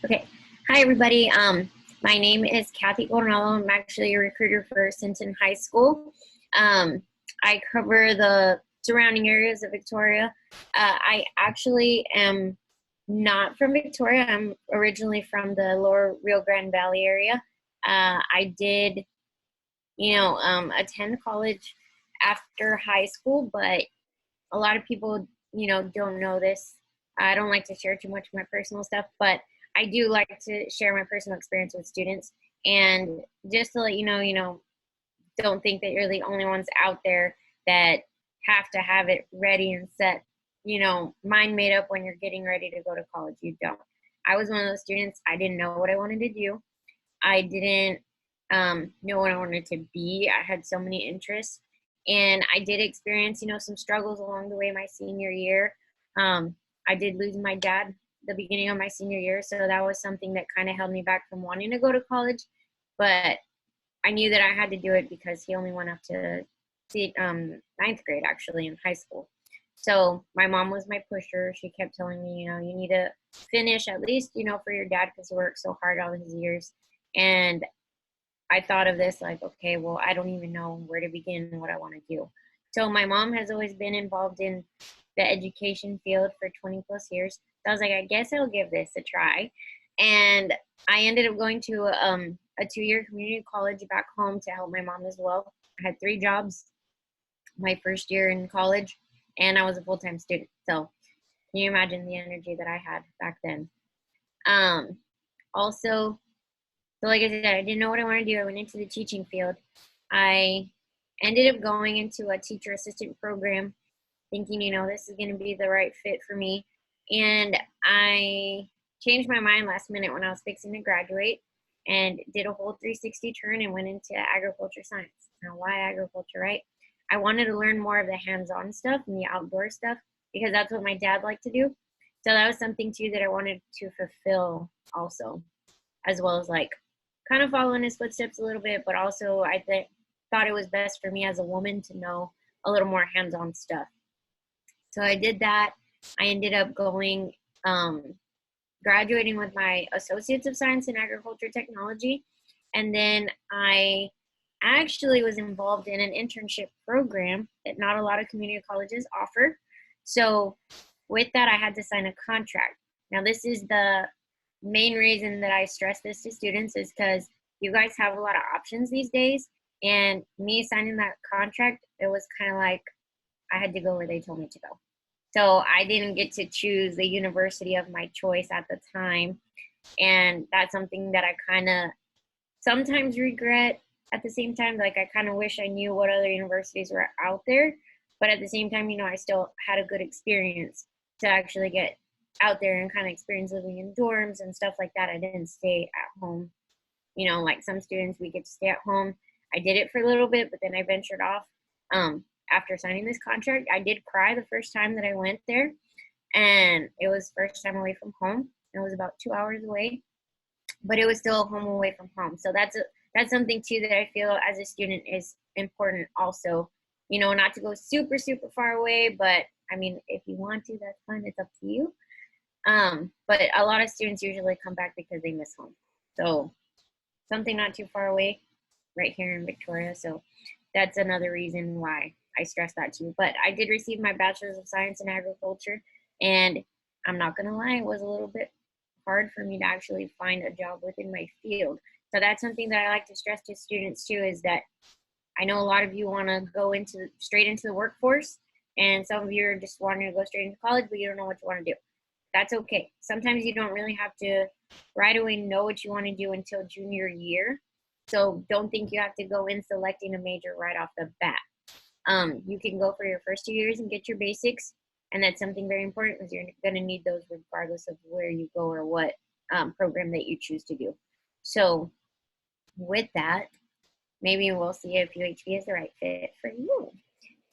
Okay. Hi, everybody. My name is Kathy Coronado. I'm actually a recruiter for Sinton High School. I cover the surrounding areas of Victoria. I actually am not from Victoria. I'm originally from the lower Rio Grande Valley area. I did, attend college after high school, but a lot of people, don't know this. I don't like to share too much of my personal stuff, but I do like to share my personal experience with students. And just to let you know, don't think that you're the only ones out there that have to have it ready and set, mind made up when you're getting ready to go to college. You don't. I was one of those students. I didn't know what I wanted to do. I didn't know what I wanted to be. I had so many interests, and I did experience, some struggles along the way my senior year. I did lose my dad the beginning of my senior year, so that was something that kind of held me back from wanting to go to college. But I knew that I had to do it because he only went up to ninth grade, actually, in high school. So my mom was my pusher. She kept telling me, you need to finish at least, for your dad because he worked so hard all his years. And I thought of this like, okay, well, I don't even know where to begin and what I want to do. So my mom has always been involved in the education field for 20 plus years. So I was like, I guess I'll give this a try. And I ended up going to a 2-year community college back home to help my mom as well. I had 3 jobs my first year in college, and I was a full-time student. So can you imagine the energy that I had back then? Also, so like I said, I didn't know what I wanted to do. I went into the teaching field. I ended up going into a teacher assistant program thinking, this is going to be the right fit for me. And I changed my mind last minute when I was fixing to graduate and did a whole 360 turn and went into agriculture science. Now, why agriculture, right? I wanted to learn more of the hands-on stuff and the outdoor stuff because that's what my dad liked to do. So that was something too that I wanted to fulfill also, as well as like kind of follow in his footsteps a little bit, but also thought it was best for me as a woman to know a little more hands-on stuff. So I did that. I ended up going, graduating with my Associates of Science in Agriculture Technology. And then I actually was involved in an internship program that not a lot of community colleges offer. So with that, I had to sign a contract. Now, this is the main reason that I stress this to students is because you guys have a lot of options these days. And me signing that contract, it was kind of like I had to go where they told me to go. So I didn't get to choose the university of my choice at the time. And that's something that I kind of sometimes regret. At the same time, like I kind of wish I knew what other universities were out there. But at the same time, I still had a good experience to actually get out there and kind of experience living in dorms and stuff like that. I didn't stay at home. Like some students, we get to stay at home. I did it for a little bit, but then I ventured off. After signing this contract, I did cry the first time that I went there, and it was first time away from home. It was about 2 hours away, but it was still home away from home. So that's something too that I feel as a student is important also, not to go super, super far away, but I mean, if you want to, that's fine. It's up to you. But a lot of students usually come back because they miss home. So something not too far away right here in Victoria. So that's another reason why I stress that too. But I did receive my bachelor's of science in agriculture, and I'm not going to lie, it was a little bit hard for me to actually find a job within my field. So that's something that I like to stress to students too, is that I know a lot of you want to go straight into the workforce, and some of you are just wanting to go straight into college, but you don't know what you want to do. That's okay. Sometimes you don't really have to right away know what you want to do until junior year. So don't think you have to go in selecting a major right off the bat. You can go for your first 2 years and get your basics. And that's something very important because you're going to need those regardless of where you go or what program that you choose to do. So with that, maybe we'll see if UHV is the right fit for you.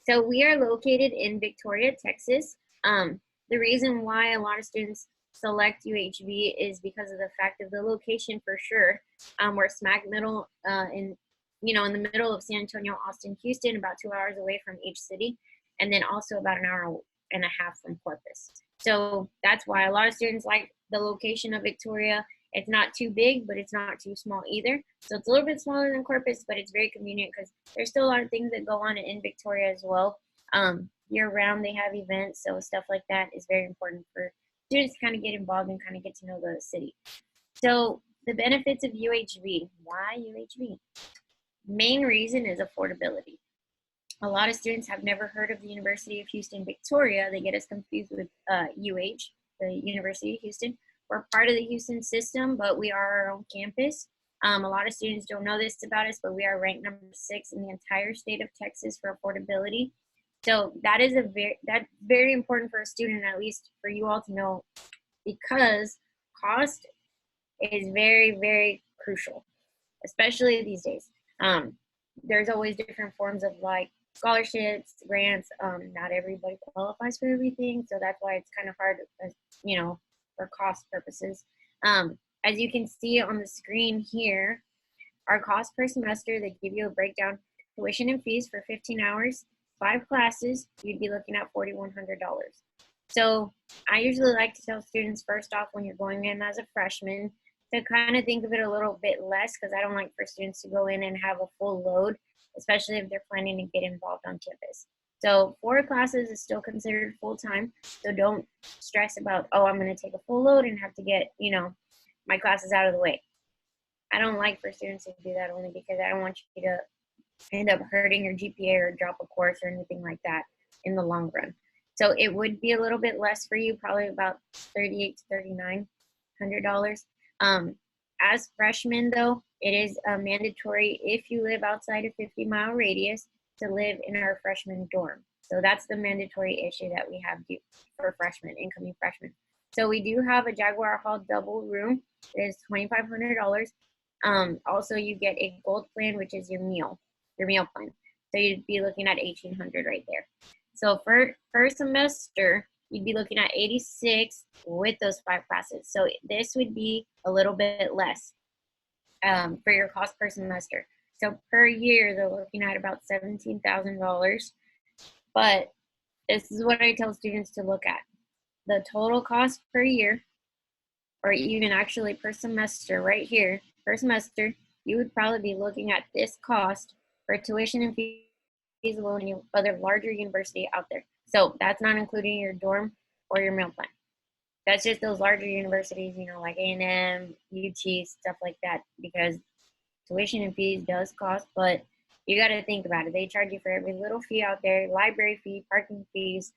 So we are located in Victoria, Texas. The reason why a lot of students select UHV is because of the fact of the location for sure. We're smack middle in the middle of San Antonio, Austin, Houston, about 2 hours away from each city, and then also about an hour and a half from Corpus. So that's why a lot of students like the location of Victoria, It's not too big, but it's not too small either. So it's a little bit smaller than Corpus, but it's very convenient because there's still a lot of things that go on in Victoria as well. Year round, they have events, so stuff like that is very important for students to kind of get involved and kind of get to know the city. So the benefits of UHV. Why UHV? Main reason is affordability. A lot of students have never heard of the University of Houston Victoria. They get us confused with UH, the University of Houston. We're part of the Houston system, but we are our own campus. A lot of students don't know this about us, but we are ranked number 6 in the entire state of Texas for affordability. So that is that's very important for a student, at least for you all to know, because cost is very, very crucial, especially these days. There's always different forms of like scholarships, grants. Not everybody qualifies for everything, so that's why it's kind of hard, for cost purposes. As you can see on the screen here, our cost per semester, they give you a breakdown. Tuition and fees for 15 hours, 5 classes, you'd be looking at $4,100. So I usually like to tell students first off when you're going in as a freshman to kind of think of it a little bit less, because I don't like for students to go in and have a full load, especially if they're planning to get involved on campus. So 4 classes is still considered full-time, so don't stress about, oh, I'm going to take a full load and have to get, my classes out of the way. I don't like for students to do that, only because I don't want you to end up hurting your GPA or drop a course or anything like that in the long run. So it would be a little bit less for you, probably about $3,800 to $3,900. As freshmen, though, it is mandatory if you live outside a 50-mile radius to live in our freshman dorm. So that's the mandatory issue that we have for freshmen, incoming freshmen. So we do have a Jaguar Hall double room. It is $2,500. Also, you get a gold plan, which is your meal plan. So you'd be looking at $1,800 right there. So for first semester, you'd be looking at 86 with those 5 classes. So this would be a little bit less for your cost per semester. So per year, they're looking at about $17,000. But this is what I tell students to look at. The total cost per year, or even actually per semester right here, per semester, you would probably be looking at this cost for tuition and fees alone in other larger university out there. So that's not including your dorm or your meal plan. That's just those larger universities, like A&M, UT, stuff like that, because tuition and fees does cost, but you got to think about it. They charge you for every little fee out there: library fee, parking fees,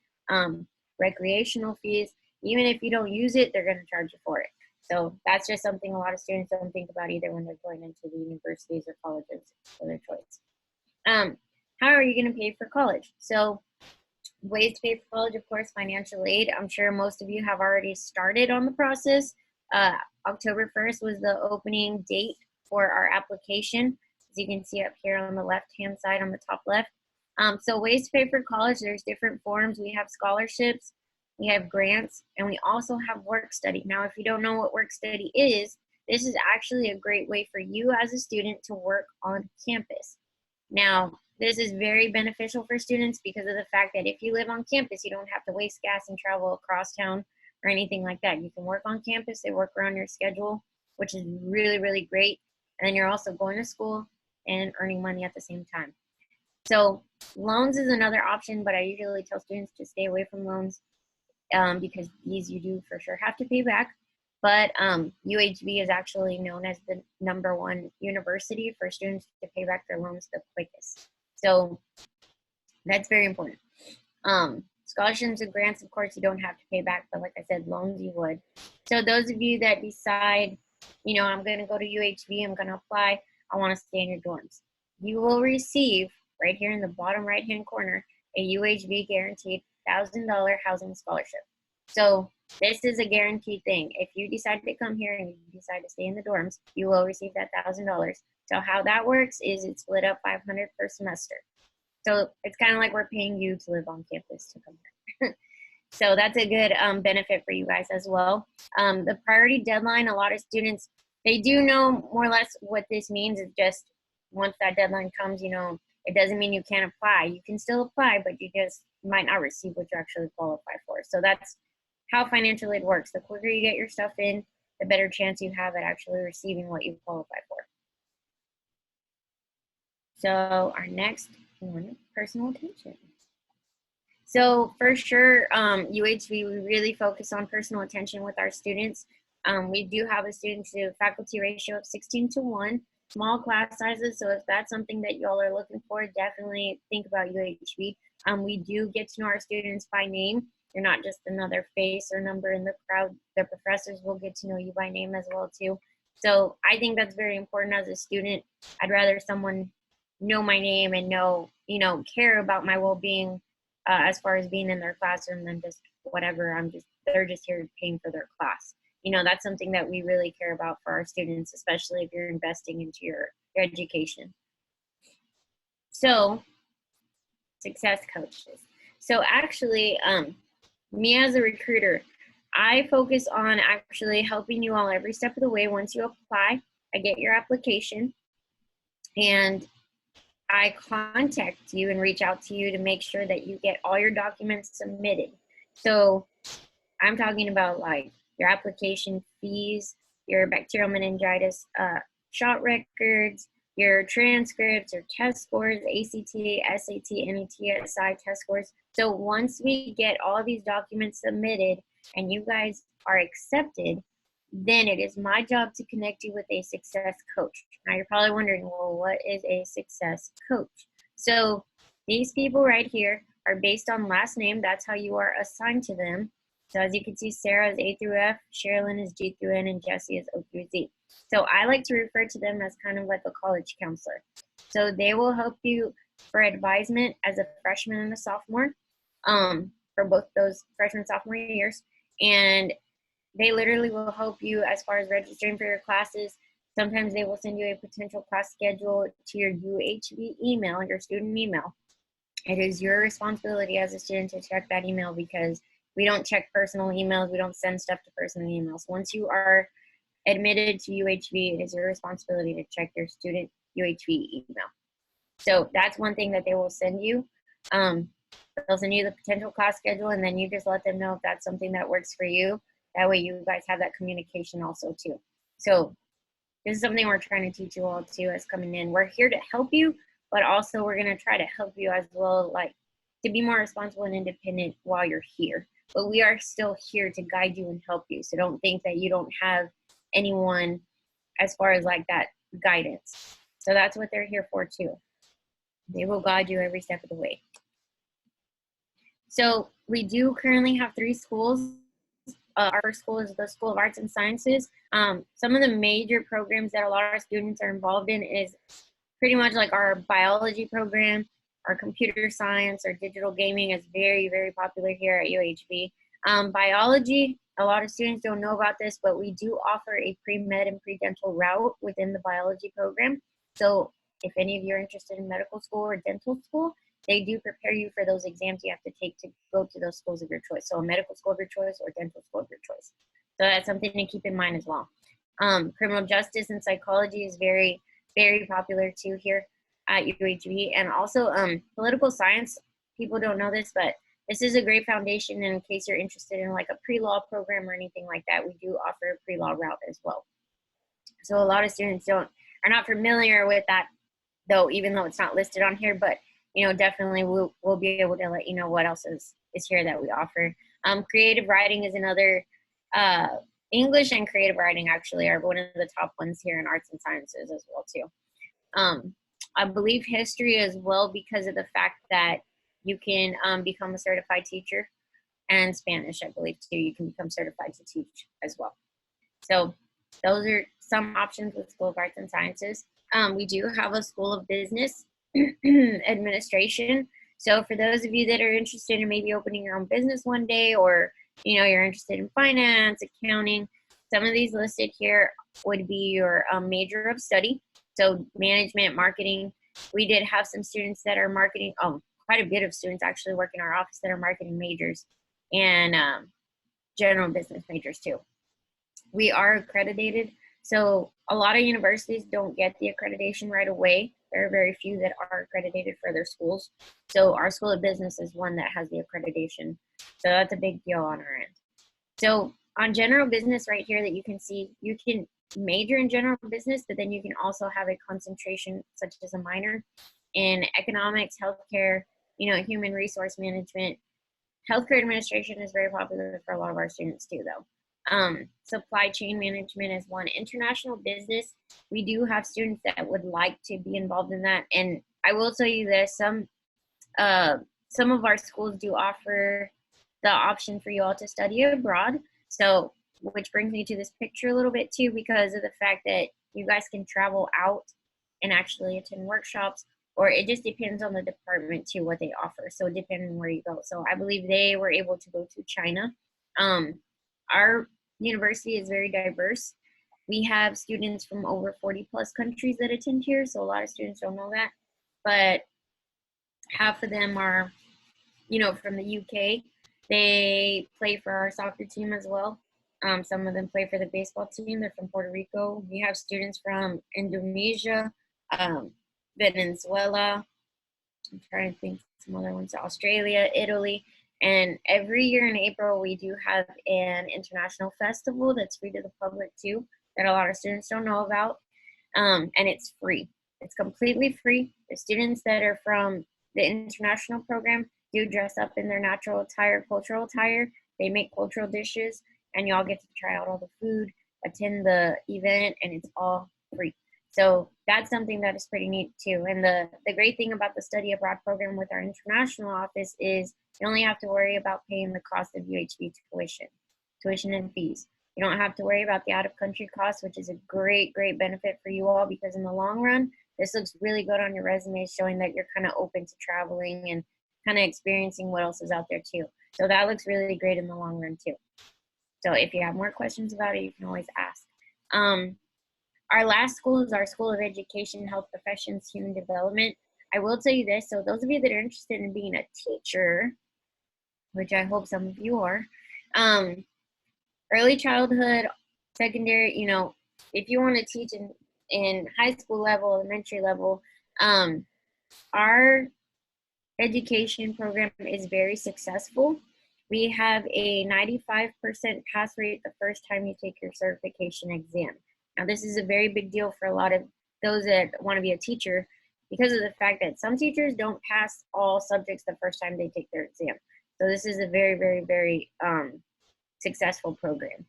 recreational fees. Even if you don't use it, they're going to charge you for it. So that's just something a lot of students don't think about either when they're going into the universities or colleges for their choice. How are you going to pay for college? So ways to pay for college, of course, financial aid. I'm sure most of you have already started on the process. October 1st was the opening date for our application, as you can see up here on the left-hand side on the top left. So ways to pay for college, there's different forms. We have scholarships, we have grants, and we also have work study. Now, if you don't know what work study is, this is actually a great way for you as a student to work on campus. Now, this is very beneficial for students because of the fact that if you live on campus, you don't have to waste gas and travel across town or anything like that. You can work on campus, they work around your schedule, which is really, really great. And then you're also going to school and earning money at the same time. So loans is another option, but I usually tell students to stay away from loans because these you do for sure have to pay back. But UHV is actually known as the #1 university for students to pay back their loans the quickest. So that's very important. Scholarships and grants, of course, you don't have to pay back, but like I said, loans you would. So those of you that decide, I'm going to go to UHV, I'm going to apply, I want to stay in your dorms, you will receive right here in the bottom right-hand corner a UHV guaranteed $1,000 housing scholarship. So this is a guaranteed thing. If you decide to come here and you decide to stay in the dorms, you will receive that $1,000. So how that works is it's split up $500 per semester. So it's kind of like we're paying you to live on campus to come here. So that's a good benefit for you guys as well. The priority deadline, a lot of students, they do know more or less what this means. It's just once that deadline comes, it doesn't mean you can't apply. You can still apply, but you just might not receive what you actually qualify for. So that's how financial aid works. The quicker you get your stuff in, the better chance you have at actually receiving what you qualify for. So our next one, personal attention. So for sure, UHV, we really focus on personal attention with our students. We do have a student to faculty ratio of 16:1, small class sizes. So if that's something that y'all are looking for, definitely think about UHV. We do get to know our students by name. You're not just another face or number in the crowd. The professors will get to know you by name as well too. So I think that's very important as a student. I'd rather someone know my name and care about my well-being as far as being in their classroom than just whatever. They're just here paying for their class. That's something that we really care about for our students, especially if you're investing into your education. So, success coaches. So actually, me as a recruiter, I focus on actually helping you all every step of the way. Once you apply, I get your application and I contact you and reach out to you to make sure that you get all your documents submitted. So I'm talking about like your application fees, your bacterial meningitis shot records, your transcripts, your test scores, ACT, SAT, NET, SI test scores. So once we get all these documents submitted and you guys are accepted, then it is my job to connect you with a success coach. Now you're probably wondering, well, what is a success coach? So these people right here are based on last name. That's how you are assigned to them. So as you can see, Sarah is A through F, Sherilyn is G through N, and Jesse is O through Z. So I like to refer to them as kind of like a college counselor. So they will help you for advisement as a freshman and a sophomore, for both those freshman and sophomore years. And they literally will help you as far as registering for your classes. Sometimes they will send you a potential class schedule to your UHV email, your student email. It is your responsibility as a student to check that email because we don't check personal emails. We don't send stuff to personal emails. Once you are admitted to UHV, it is your responsibility to check your student UHV email. So that's one thing that they will send you. They'll send you the potential class schedule, and then you just let them know if that's something that works for you. That way you guys have that communication also too. So this is something we're trying to teach you all too as coming in. We're here to help you, but also we're going to try to help you as well, like to be more responsible and independent while you're here. But we are still here to guide you and help you. So don't think that you don't have anyone as far as like that guidance. So that's what they're here for too. They will guide you every step of the way. So we do currently have 3 schools. Our first school is the School of Arts and Sciences. Some of the major programs that a lot of students are involved in is pretty much like our biology program, our computer science, or digital gaming is very, very popular here at UHV. Biology, a lot of students don't know about this, but we do offer a pre-med and pre-dental route within the biology program. So if any of you are interested in medical school or dental school, they do prepare you for those exams you have to take to go to those schools of your choice. So a medical school of your choice or dental school of your choice. So that's something to keep in mind as well. Criminal justice and psychology is very, very popular too here at UHV. And also political science, people don't know this, but this is a great foundation in case you're interested in like a pre-law program or anything like that. We do offer a pre-law route as well. So a lot of students are not familiar with that though, even though it's not listed on here, but definitely we'll be able to let you know what else is here that we offer. Creative writing is another, English and creative writing actually are one of the top ones here in arts and sciences as well too. I believe history as well because of the fact that you can become a certified teacher, and Spanish, I believe too, you can become certified to teach as well. So those are some options with School of Arts and Sciences. We do have a School of Business Administration. So for those of you that are interested in maybe opening your own business one day, or you're interested in finance, accounting, some of these listed here would be your major of study. So management, marketing. We did have some students that are marketing, quite a bit of students actually work in our office that are marketing majors and general business majors too. We are accredited. So a lot of universities don't get the accreditation right away. There are very few that are accredited for their schools. So our School of Business is one that has the accreditation. So that's a big deal on our end. So on general business right here that you can see, you can major in general business, but then you can also have a concentration such as a minor in economics, healthcare, human resource management. Healthcare administration is very popular for a lot of our students too, though. Supply chain management is one. International business, we do have students that would like to be involved in that. And I will tell you this, some of our schools do offer the option for you all to study abroad. So, which brings me to this picture a little bit too, because of the fact that you guys can travel out and actually attend workshops, or it just depends on the department too, what they offer. So depending on where you go. So I believe they were able to go to China. Our university is very diverse. We have students from over 40 plus countries that attend here. So a lot of students don't know that, but half of them are, from the UK. They play for our soccer team as well. Some of them play for the baseball team. They're from Puerto Rico. We have students from Indonesia, Venezuela. I'm trying to think some other ones. Australia, Italy. And every year in April, we do have an international festival that's free to the public too, that a lot of students don't know about. And it's free. It's completely free. The students that are from the international program do dress up in their natural attire, cultural attire. They make cultural dishes, and y'all get to try out all the food, attend the event, and it's all free. So that's something that is pretty neat too. And the great thing about the study abroad program with our international office is you only have to worry about paying the cost of UHB tuition and fees. You don't have to worry about the out-of-country costs, which is a great, great benefit for you all, because in the long run, this looks really good on your resume, showing that you're kind of open to traveling and kind of experiencing what else is out there too. So that looks really great in the long run too. So if you have more questions about it, you can always ask. Our last school is our School of Education, Health Professions, Human Development. I will tell you this, so those of you that are interested in being a teacher, which I hope some of you are, early childhood, secondary, if you want to teach in high school level, elementary level, our education program is very successful. We have a 95% pass rate the first time you take your certification exam. Now, this is a very big deal for a lot of those that want to be a teacher, because of the fact that some teachers don't pass all subjects the first time they take their exam. So this is a very, very, very successful program.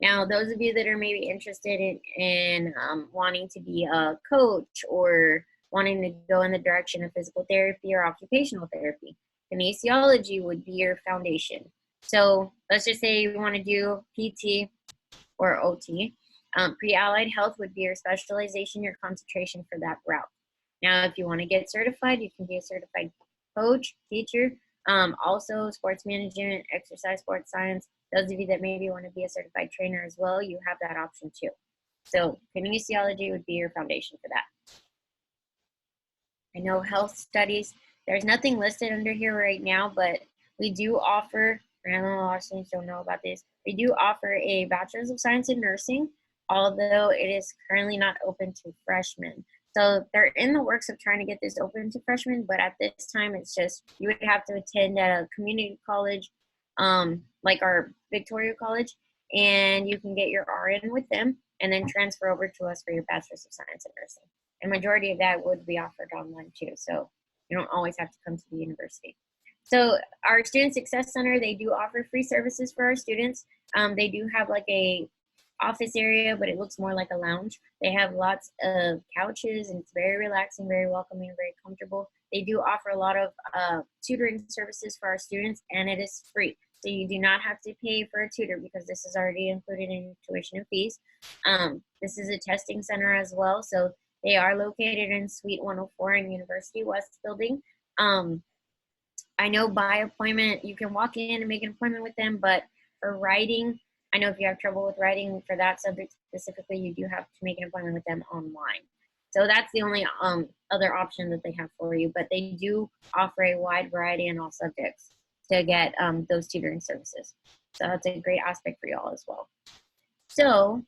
Now, those of you that are maybe interested in wanting to be a coach or wanting to go in the direction of physical therapy or occupational therapy, kinesiology would be your foundation. So let's just say you want to do PT or OT. Pre-allied health would be your specialization, your concentration for that route. Now, if you want to get certified, you can be a certified coach, teacher, also sports management, exercise sports science. Those of you that maybe want to be a certified trainer as well, you have that option too. So kinesiology would be your foundation for that. I know health studies, there's nothing listed under here right now, but we do offer, and I know a lot of students don't know about this, we do offer a Bachelor's of Science in Nursing, although it is currently not open to freshmen. So they're in the works of trying to get this open to freshmen, but at this time, it's just, you would have to attend at a community college, like our Victoria College, and you can get your RN with them and then transfer over to us for your Bachelor's of Science in Nursing. And majority of that would be offered online too, so you don't always have to come to the university. So our Student Success Center, they do offer free services for our students. They do have like a office area, but it looks more like a lounge. They have lots of couches, and it's very relaxing, very welcoming, very comfortable. They do offer a lot of tutoring services for our students, and it is free. So you do not have to pay for a tutor, because this is already included in tuition and fees. This is a testing center as well. So they are located in Suite 104 in University West Building. I know by appointment, you can walk in and make an appointment with them, but for writing, I know if you have trouble with writing for that subject specifically, you do have to make an appointment with them online. So that's the only other option that they have for you, but they do offer a wide variety in all subjects to get those tutoring services. So that's a great aspect for y'all as well. So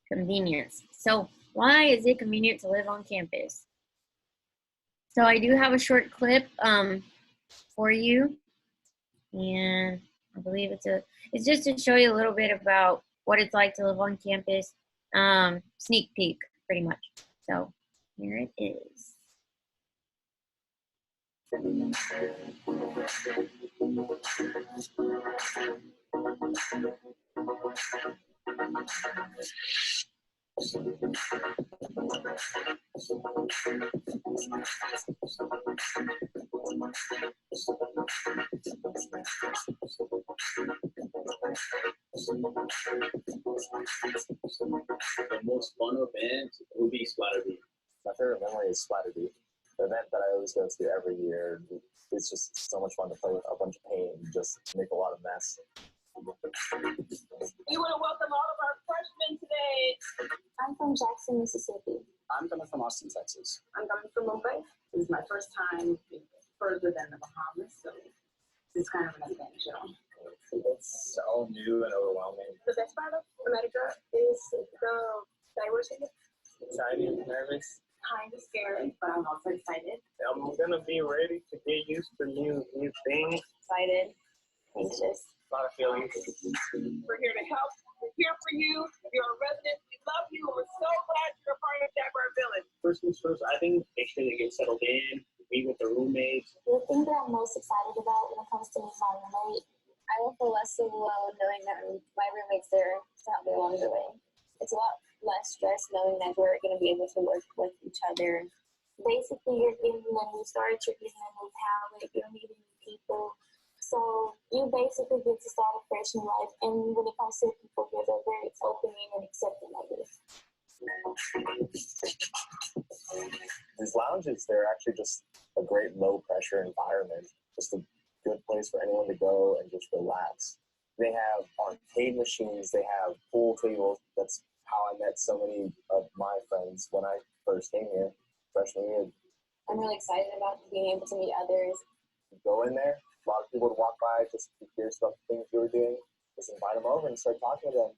convenience. So why is it convenient to live on campus? So I do have a short clip for you, and I believe it's just to show you a little bit about what it's like to live on campus. Sneak peek, pretty much. So here it is. The most fun event would be Splatter Beat. My favorite memory is Splatter Beat, the event that I always go to every year. It's just so much fun to play with a bunch of paint and just make a lot of mess. We want to welcome all of our freshmen today. I'm from Jackson, Mississippi. I'm coming from Austin, Texas. I'm coming from Mumbai. This is my first time further than the Bahamas, so it's kind of an adventure. It's so new and overwhelming. The best part of America is the diversity. Excited, nervous. Kind of scary, but I'm also excited. I'm gonna be ready to get used to new things. Excited, anxious. A lot of feelings. We're here to help. We're here for you. You're a resident. We love you, and we're so glad you're a part of Jaguar Village. First things first, I think make sure they get settled in, meet with their roommates. The thing that I'm most excited about when it comes to meeting my roommate, I will feel less alone knowing that my roommate's there to help me along the way. It's a lot less stress knowing that we're going to be able to work with each other. Basically, you're getting a new start, you're getting a new palette, you're meeting new people. So you basically get to start a fresh new life. And when it comes to people here, they're very opening and accepting of this. These lounges, they're actually just a great low-pressure environment. Just a good place for anyone to go and just relax. They have arcade machines. They have pool tables. That's how I met so many of my friends when I first came here, freshman year. I'm really excited about being able to meet others. You go in there, a lot of people would walk by, just be curious about the things you were doing. Just invite them over and start talking to them.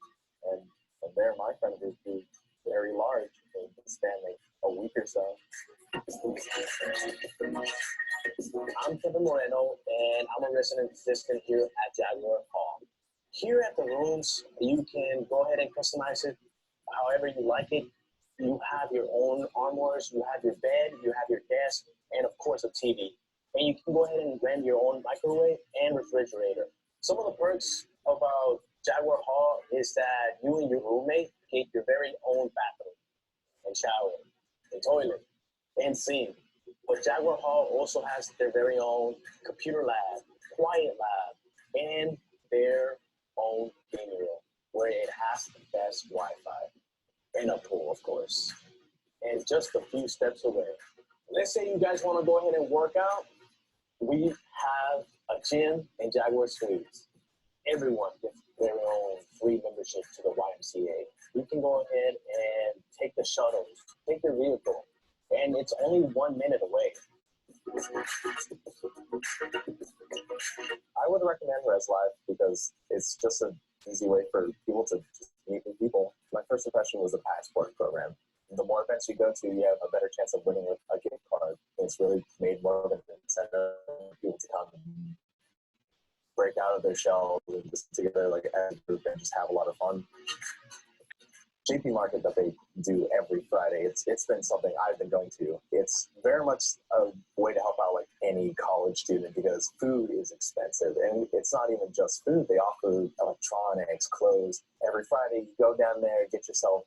And from there, my friend group grew very large in the span like a week or so. I'm Kevin Moreno, and I'm a resident assistant here at Jaguar Hall. Here at the rooms, you can go ahead and customize it however you like it. You have your own armoires, you have your bed, you have your desk, and of course a TV. And you can go ahead and rent your own microwave and refrigerator. Some of the perks about Jaguar Hall is that you and your roommate get your very own bathroom and shower and toilet and sink. But Jaguar Hall also has their very own computer lab, quiet lab, and their own gaming room where it has the best Wi-Fi and a pool, of course, and just a few steps away. Let's say you guys want to go ahead and work out. We have a gym and Jaguar Suites. Everyone gets their own free membership to the YMCA. You can go ahead and take the shuttle, take your vehicle, and it's only 1 minute away. I would recommend Res Live because it's just an easy way for people to just meet new people. My first impression was the Passport program. The more events you go to, you have a better chance of winning with a gift card. It's really made more of an incentive for people to come and break out of their shell and just together like as a group and just have a lot of fun. JP Market that they do every Friday, it's been something I've been going to. It's very much a way to help out like any college student because food is expensive. And it's not even just food. They offer electronics, clothes. Every Friday you go down there, get yourself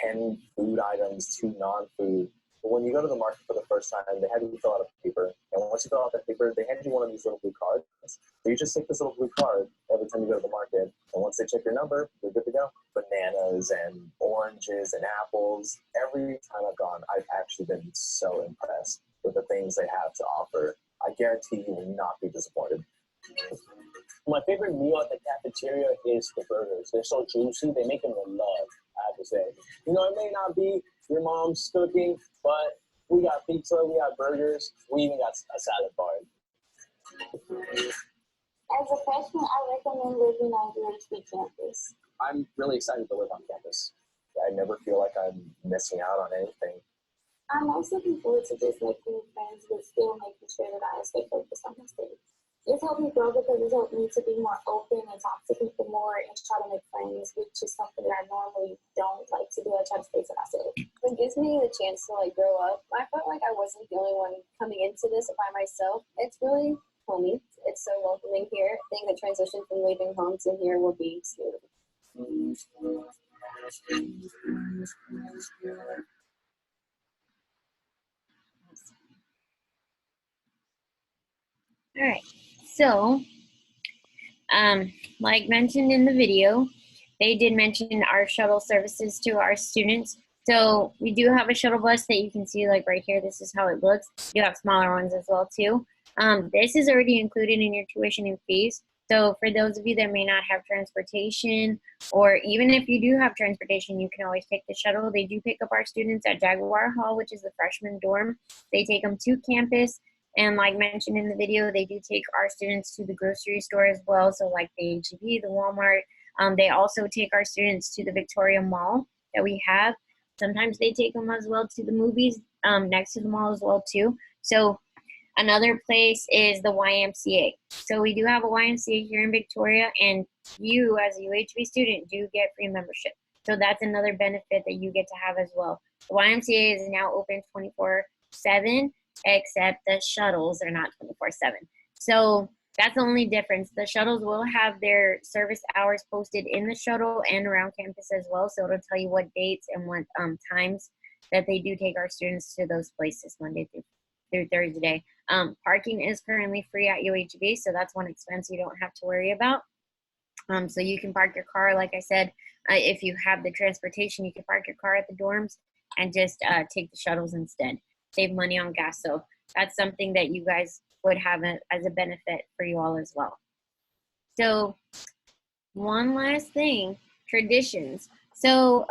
10 food items, 2 non-food. But when you go to the market for the first time, they have you fill out a paper. And once you fill out that paper, they hand you one of these little blue cards. So you just take this little blue card every time you go to the market. And once they check your number, you're good to go. Bananas and oranges and apples. Every time I've gone, I've actually been so impressed with the things they have to offer. I guarantee you will not be disappointed. My favorite meal at the cafeteria is the burgers. They're so juicy. They make them with love, I have to say. You know, it may not be your mom's cooking, but we got pizza, we got burgers, we even got a salad bar. As a freshman, I recommend living on UHB campus. I'm really excited to live on campus. I never feel like I'm missing out on anything. I'm also looking forward to just making new friends, but still making sure that I stay focused on my studies. It's helped me grow because it's helped me to be more open and talk to people more and try to make friends, which is something that I normally don't like to do. I try to stay to myself. It gives me the chance to like grow up. I felt like I wasn't the only one coming into this by myself. It's really homey. It's so welcoming here. I think the transition from leaving home to here will be smooth. All right, so like mentioned in the video, they did mention our shuttle services to our students. So we do have a shuttle bus that you can see like right here. This is how it looks. You have smaller ones as well too. This is already included in your tuition and fees. So for those of you that may not have transportation, or even if you do have transportation, you can always take the shuttle. They do pick up our students at Jaguar Hall, which is the freshman dorm. They take them to campus. And like mentioned in the video, they do take our students to the grocery store as well. So like the H-E-B, the Walmart. They also take our students to the Victoria Mall that we have. Sometimes they take them as well to the movies next to the mall as well too. So another place is the YMCA. So we do have a YMCA here in Victoria, and you as a UHB student do get free membership. So that's another benefit that you get to have as well. The YMCA is now open 24/7, except the shuttles are not 24/7. So that's the only difference. The shuttles will have their service hours posted in the shuttle and around campus as well. So it'll tell you what dates and what times that they do take our students to those places Monday through Thursday. Parking is currently free at UHB, so that's one expense you don't have to worry about. So you can park your car, like I said, if you have the transportation, you can park your car at the dorms and just take the shuttles instead. Save money on gas. So that's something that you guys would have as a benefit for you all as well. So one last thing, traditions. So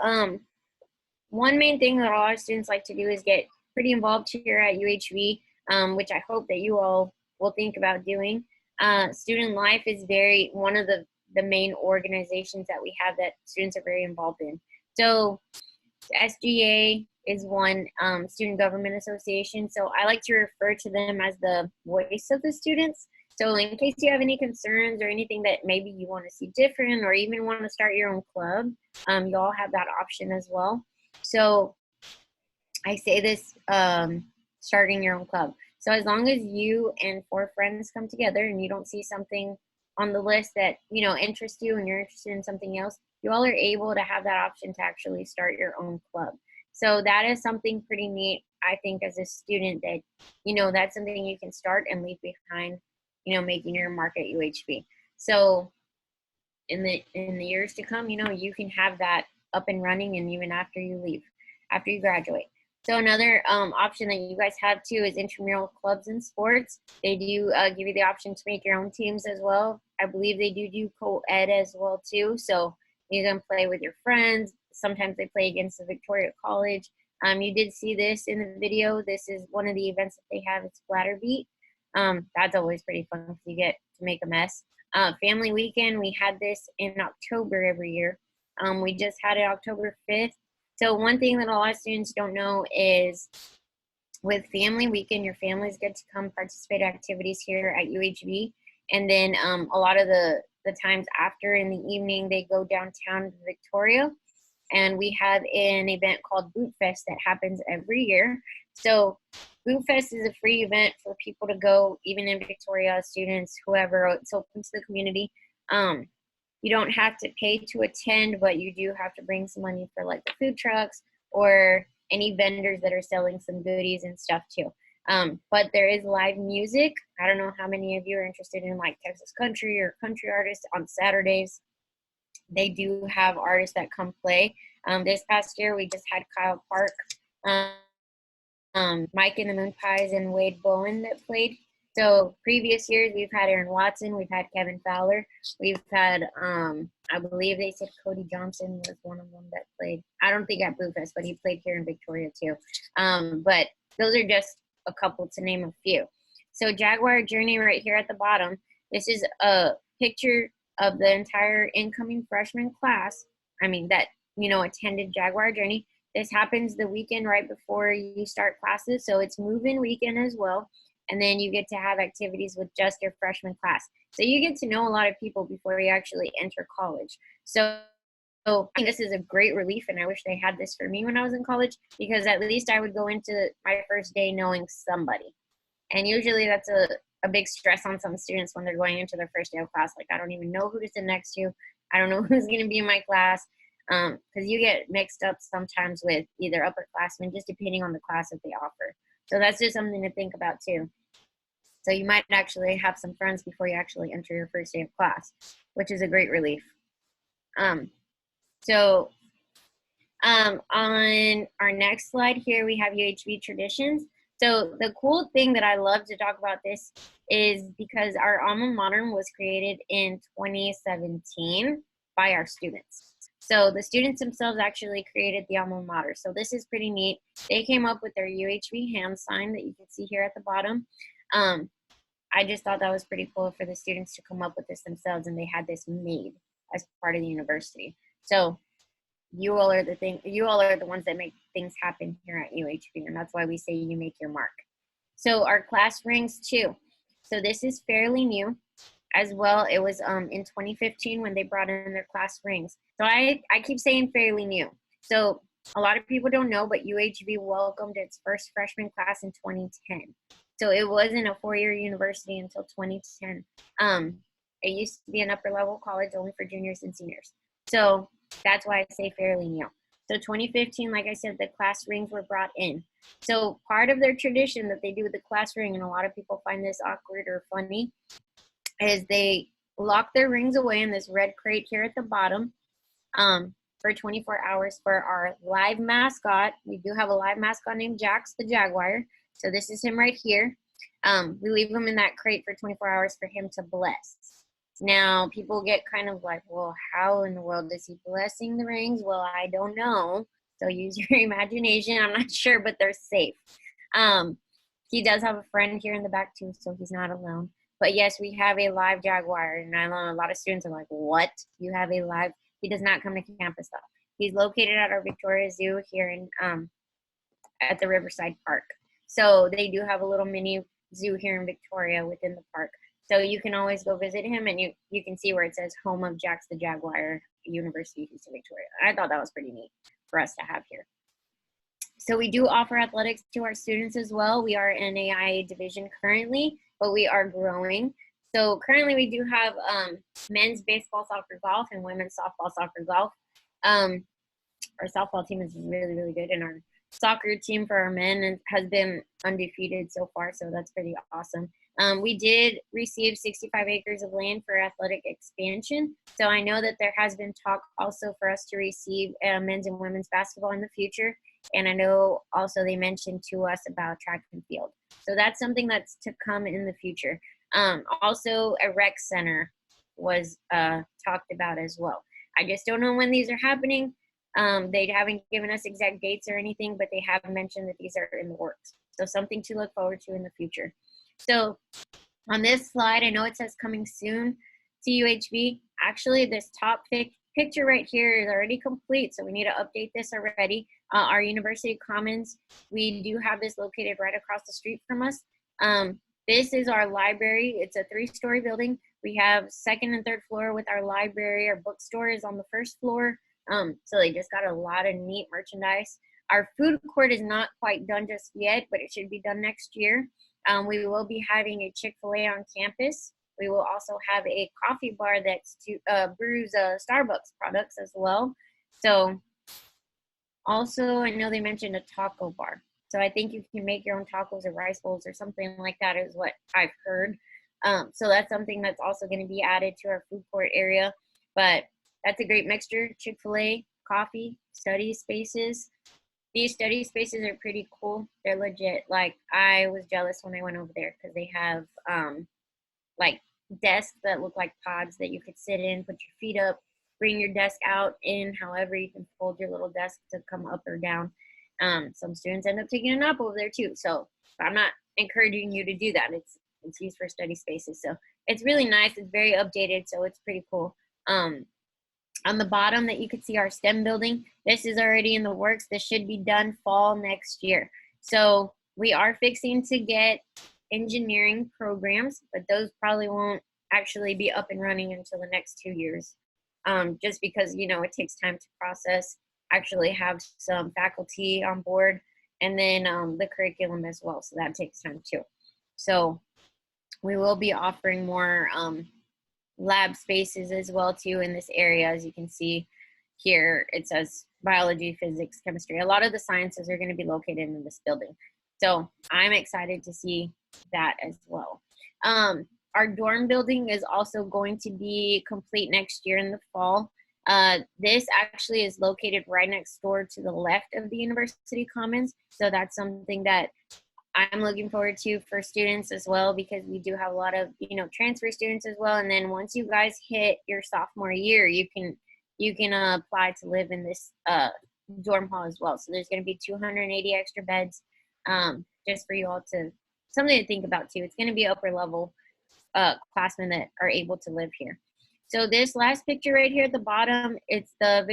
one main thing that all our students like to do is get pretty involved here at UHB, which I hope that you all will think about doing. Student life is one of the main organizations that we have that students are very involved in. So SGA is one, Student Government Association. So I like to refer to them as the voice of the students. So in case you have any concerns or anything that maybe you want to see different, or even want to start your own club, you all have that option as well. So I say this, starting your own club. So as long as you and 4 friends come together and you don't see something on the list that, interests you and you're interested in something else, you all are able to have that option to actually start your own club. So that is something pretty neat, I think, as a student, that, that's something you can start and leave behind, making your mark at UHB. So in the years to come, you can have that up and running, and even after you graduate. So another option that you guys have too is intramural clubs and sports. They do give you the option to make your own teams as well. I believe they do co-ed as well too. So you can play with your friends. Sometimes they play against the Victoria College. You did see this in the video. This is one of the events that they have. It's Bladder Beat. That's always pretty fun if you get to make a mess. Family Weekend, we had this in October every year. We just had it October 5th. So one thing that a lot of students don't know is with Family Weekend, your families get to come participate in activities here at UHB. And then a lot of the times after in the evening, they go downtown to Victoria. And we have an event called Boot Fest that happens every year. So Boot Fest is a free event for people to go, even in Victoria, students, whoever. It's open to the community. You don't have to pay to attend, but you do have to bring some money for like the food trucks or any vendors that are selling some goodies and stuff too. But there is live music. I don't know how many of you are interested in like Texas country or country artists on Saturdays. They do have artists that come play. This past year, we just had Kyle Park, Mike and the Moon Pies, and Wade Bowen that played. So previous years, we've had Aaron Watson, we've had Kevin Fowler, we've had, I believe they said Cody Johnson was one of them that played. I don't think at Blue Fest, but he played here in Victoria too. But those are just a couple to name a few. So Jaguar Journey right here at the bottom, this is a picture of the entire incoming freshman class, that, attended Jaguar Journey. This happens the weekend right before you start classes, so it's move-in weekend as well. and then you get to have activities with just your freshman class. So you get to know a lot of people before you actually enter college. So I think this is a great relief, and I wish they had this for me when I was in college, because at least I would go into my first day knowing somebody. And usually that's a big stress on some students when they're going into their first day of class. Like, I don't even know who to sit next to. I don't know who's going to be in my class, because you get mixed up sometimes with either upperclassmen, just depending on the class that they offer. So that's just something to think about too. So you might actually have some friends before you actually enter your first day of class, which is a great relief. On our next slide here, we have UHB traditions. So the cool thing that I love to talk about this is because our alma mater was created in 2017 by our students. So the students themselves actually created the alma mater. So this is pretty neat. They came up with their UHB hand sign that you can see here at the bottom. I just thought that was pretty cool for the students to come up with this themselves, and they had this made as part of the university. So you all are the ones that make things happen here at UHB, and that's why we say you make your mark. So our class rings too. So this is fairly new as well. It was in 2015 when they brought in their class rings. So I keep saying fairly new. So a lot of people don't know, but UHB welcomed its first freshman class in 2010. So it wasn't a four-year university until 2010. It used to be an upper level college only for juniors and seniors. So that's why I say fairly new. So 2015, like I said, the class rings were brought in. So part of their tradition that they do with the class ring, and a lot of people find this awkward or funny, is they lock their rings away in this red crate here at the bottom for 24 hours for our live mascot. We do have a live mascot named Jax the Jaguar. So this is him right here. We leave him in that crate for 24 hours for him to bless. Now, people get kind of like, well, how in the world is he blessing the rings? Well, I don't know. So use your imagination. I'm not sure, but they're safe. He does have a friend here in the back too, so he's not alone. But yes, we have a live jaguar, and I know a lot of students are like, what? You have a live? He does not come to campus though. He's located at our Victoria Zoo here in at the Riverside Park. So they do have a little mini zoo here in Victoria within the park. So you can always go visit him, and you can see where it says home of Jax the Jaguar, University of Houston, Victoria. I thought that was pretty neat for us to have here. So we do offer athletics to our students as well. We are an AIA division currently, but we are growing. So currently we do have men's baseball, soccer, golf, and women's softball, soccer, golf. Our softball team is really, really good, and our soccer team for our men has been undefeated so far, so that's pretty awesome. We did receive 65 acres of land for athletic expansion, so I know that there has been talk also for us to receive men's and women's basketball in the future, and I know also they mentioned to us about track and field. So that's something that's to come in the future. Also, a rec center was talked about as well. I just don't know when these are happening. They haven't given us exact dates or anything, but they have mentioned that these are in the works. So something to look forward to in the future. So on this slide, I know it says coming soon to UHB. Actually, this top picture right here is already complete, so we need to update this already. Our University Commons, we do have this located right across the street from us. This is our library. It's a 3-story building. We have second and third floor with our library. Our bookstore is on the first floor. So they just got a lot of neat merchandise. Our food court is not quite done just yet, but it should be done next year. We will be having a Chick-fil-A on campus. We will also have a coffee bar that's brews Starbucks products as well. So also, I know they mentioned a taco bar. So I think you can make your own tacos or rice bowls or something like that is what I've heard. So that's something that's also going to be added to our food court area. But that's a great mixture. Chick-fil-A, coffee, study spaces. These study spaces are pretty cool. They're legit. Like, I was jealous when I went over there because they have like desks that look like pods that you could sit in, put your feet up, bring your desk out in, however you can fold your little desk to come up or down. Some students end up taking a nap over there too. So I'm not encouraging you to do that. It's used for study spaces. So it's really nice. It's very updated. So it's pretty cool. On the bottom that you could see our STEM building, this is already in the works. This should be done fall next year. So we are fixing to get engineering programs, but those probably won't actually be up and running until the next 2 years, just because, you know, it takes time to process, actually have some faculty on board, and then the curriculum as well. So that takes time too. So we will be offering more lab spaces as well too in this area. As you can see here, it says biology, physics, chemistry. A lot of the sciences are going to be located in this building. So I'm excited to see that as well. Our dorm building is also going to be complete next year in the fall. This actually is located right next door to the left of the University Commons. So that's something that I'm looking forward to for students as well, because we do have a lot of, you know, transfer students as well. And then once you guys hit your sophomore year, you can apply to live in this dorm hall as well. So there's going to be 280 extra beds, just for you all to, something to think about too. It's going to be upper level classmen that are able to live here. So this last picture right here at the bottom, it's the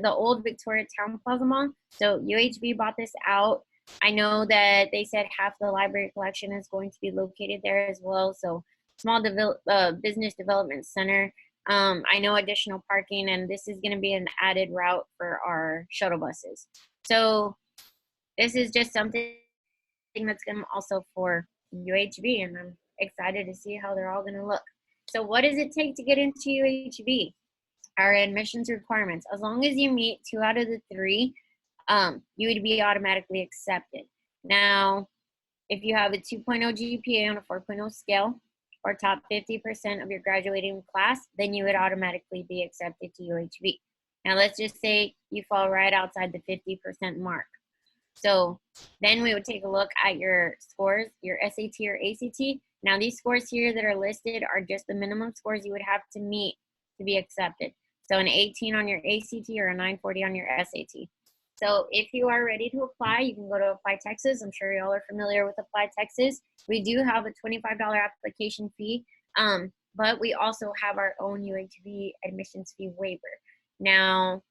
old Victoria Town Plaza Mall. So UHB bought this out. I know that they said half the library collection is going to be located there as well. So small business development center. I know additional parking, and this is going to be an added route for our shuttle buses. So this is just something that's going to also for UHB, and I'm excited to see how they're all going to look. So what does it take to get into UHB? Our admissions requirements. As long as you meet 2 out of the 3, you would be automatically accepted. Now, if you have a 2.0 GPA on a 4.0 scale, or top 50% of your graduating class, then you would automatically be accepted to UHB. Now, let's just say you fall right outside the 50% mark. So then we would take a look at your scores, your SAT or ACT. Now, these scores here that are listed are just the minimum scores you would have to meet to be accepted. So an 18 on your ACT or a 940 on your SAT. So if you are ready to apply, you can go to Apply Texas. I'm sure y'all are familiar with Apply Texas. We do have a $25 application fee, but we also have our own UHB admissions fee waiver. Now,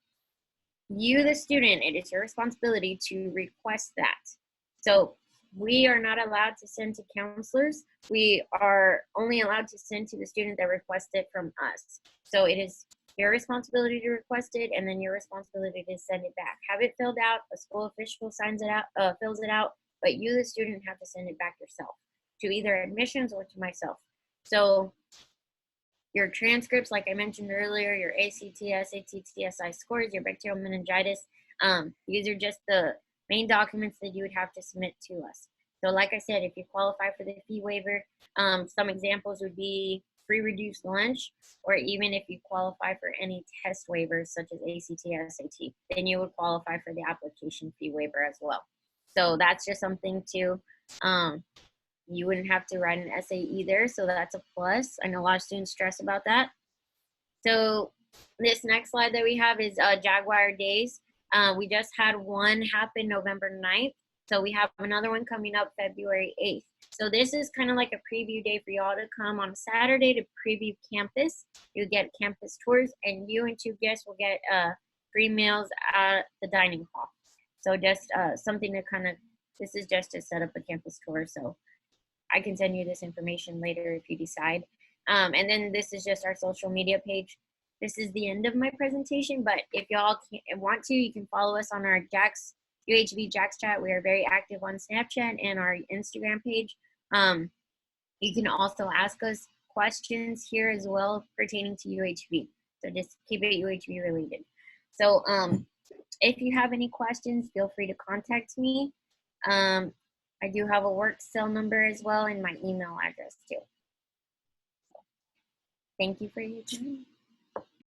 you, the student, it is your responsibility to request that. So we are not allowed to send to counselors. We are only allowed to send to the student that requested from us. So it is your responsibility to request it, and then your responsibility to send it back. Have it filled out. A school official signs it out, fills it out, but you, the student, have to send it back yourself to either admissions or to myself. So your transcripts, like I mentioned earlier, your ACT, SAT, TSI scores, your bacterial meningitis, these are just the main documents that you would have to submit to us. So like I said, if you qualify for the fee waiver, some examples would be free reduced lunch, or even if you qualify for any test waivers such as ACT or SAT, then you would qualify for the application fee waiver as well. So that's just something to, you wouldn't have to write an essay either, so that's a plus. I know a lot of students stress about that. So this next slide that we have is Jaguar Days. We just had one happen November 9th. So we have another one coming up February 8th. So this is kind of like a preview day for y'all to come on a Saturday to preview campus. You get campus tours, and you and 2 guests will get free meals at the dining hall. So just something to kind of, this is just to set up a campus tour. So I can send you this information later if you decide. And then this is just our social media page. This is the end of my presentation, but if y'all want to, you can follow us on our UHB Jax Chat. We are very active on Snapchat and our Instagram page. You can also ask us questions here as well pertaining to UHB. So just keep it UHB related. So if you have any questions, feel free to contact me. I do have a work cell number as well and my email address too. Thank you for your time.